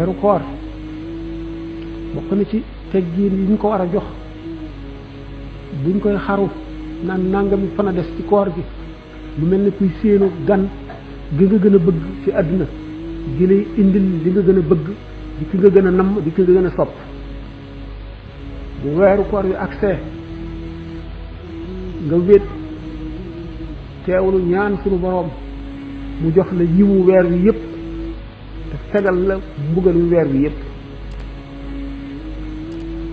weeru koor bokk na ci teggiin yi ñu ko war a jox buñ koy xaru naan nangami fan a des ci koor gi lu mel ni kuy séenu gan gi nga gën a bëgg ci àdduna gi lay indil li nga gën a bëgg di ki nga gën a namm di ki nga gën a sopp bu weeru koor wi accès nga wét teewlu ñaan sunu boroom mu jox la yiwu weer wi yépp te fegal la mbugalu weer wi yépp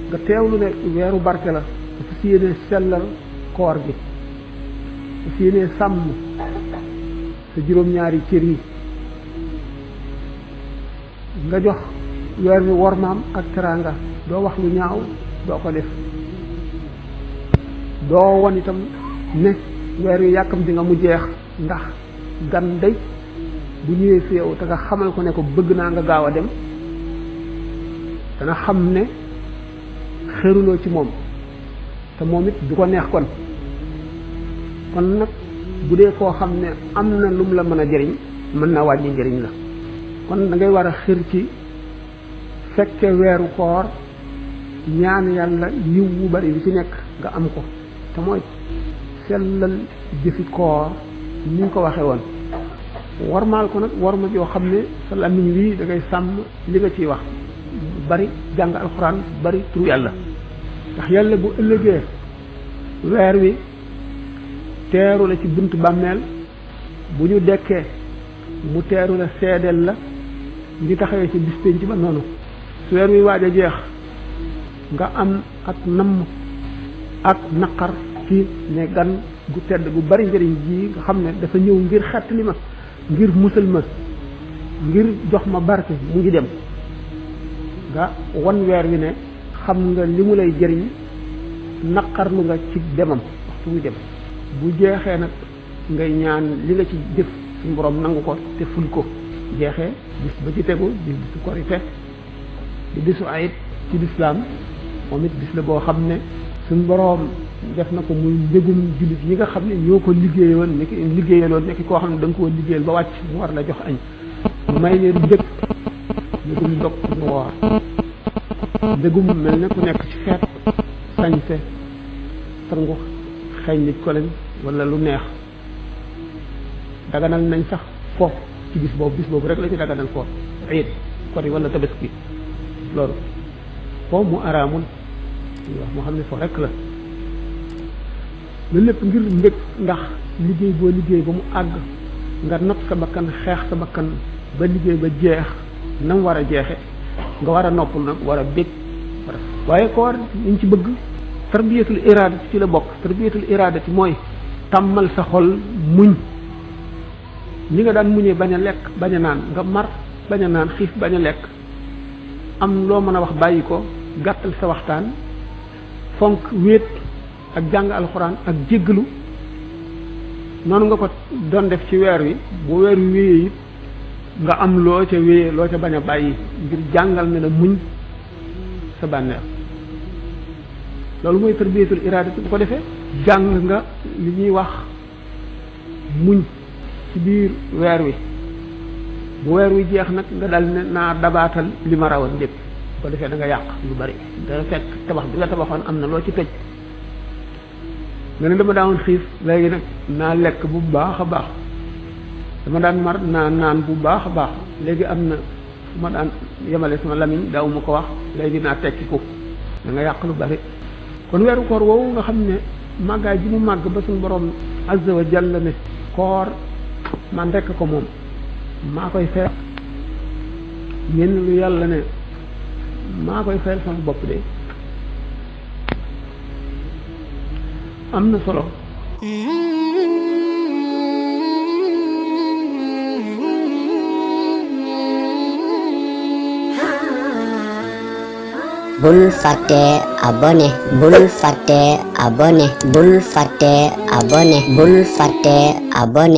nga teewlu ne weeru barke la dafa si yéene sellal koor gi dafa si yéene sàmm sa juróom-ñaari cër yi nga jox weer wi wormaam ak teraanga doo wax lu ñaaw doo ko def doo won itam ne weer wi yàkkam di nga mu jeex ndax gan day bu ñëwee fi yow te nga xamal ko ne ko bëgg naa nga gaaw a dem dana xam ne xëruloo ci moom te moom it du ko neex kon nag bu dee koo xam ne am na lum la mën a jëriñ mën na wàññi njëriñ la kon da ngay war a xër ci fekke weeru koor ñaan yàlla yiw wu bari bi ci nekk nga am ko te mooy sellal jëfi koor ni ñu ko waxee woon warmaal ko nag warma joo xam ne sa làmmiñ wi da ngay sàmm li nga ciy wax bari jàng alxuraan bari tur yàlla ndax yàlla bu ëllëgee weer wi teeru la ci buntu bàmmeel bu ñu dekkee mu teeru la seedeel la ngi taxawee ci bis penc ba noonu su weer wi waaj a jeex nga am ak namm ak naqar ci ne gan gu tedd gu bari njëriñ ji nga xam ne dafa ñëw ngir xettali ma ngir musal ma ngir jox ma barke mu ngi dem nga wan weer wi ne xam nga li mu lay jëriñ naqarlu nga ci demam waxtu muy dem bu jeexee nag ngay ñaan li nga ci jëf suñu borom nangu ko te ful ko jeexee bis ba ci tegu di bisu korite di bisu ayit ci lislaam moom it bis la boo xam ne suñu borom def na ko muy mbégum jullit yi nga xam ne ñoo ko liggéeyoon nekk koo xam ne da nga koo liggéeyal ba wàcc mu war la jox añ mu may leen mbég mbégum dog mu woor mbégum mel ne ku nekk ci xeet sañse sangu xeeñ nit ko leen wala lu neex daganal nañ sax fo ci bis boobu rek la ci daganal fo ayit kori wala tabaski loolu fo mu araamul wax moo xam ne fo rek la loolu lépp ngir mbég ndax liggéey boo liggéey ba mu àgg nga not sa bakkan xeex sa bakkan ba liggéey ba jeex na mu war a jeexe nga war a noppul nag war a bég waaye koor liñ ci bëgg tarbiyatul iradati ci la bokk tarbiyatul iradati mooy tàmmal sa xol muñ ñi nga daan muñee bañ a lekk bañ a naan nga mar bañ a naan xiif bañ a lekk am loo mën a wax bàyyi ko gàttal sa waxtaan fonk wéet ak jàng alxuraan ak jéggalu noonu nga ko doon def ci weer wi bu weer wi wéyee it nga am loo ca wéyee loo ca bañ a bàyyi ngir jàngal ne la muñ sa bànneex loolu mooy tarbiyatul iradati bu ko defee jàng nga li ñuy wax muñ ci biir weer wi bu weer wi jeex nag nga dal ne naa dabaatal li ma rawal lépp bu ko defee da nga yàq lu bari da fekk tabax bi nga tabaxoon am na loo ci tëj nga ne dama daawoon xiif léegi nag naa lekk bu baax a baax dama daan mar naa naan bu baax a baax léegi am na fu ma daan yemale sama lamiñ daaw ma ko wax léegi naa tekki ko da nga yàq lu bari kon weeru koor woowu nga xam ne màggaay ji mu màgg ba suñu borom azza wa jalla ne koor man rekk ko moom maa koy fayal ñenn lu yàlla ne maa koy fayal sama bopp de am na solo bul fàtte abonné bul fàtte abonné bul fàtte abonné bul fàtte abonné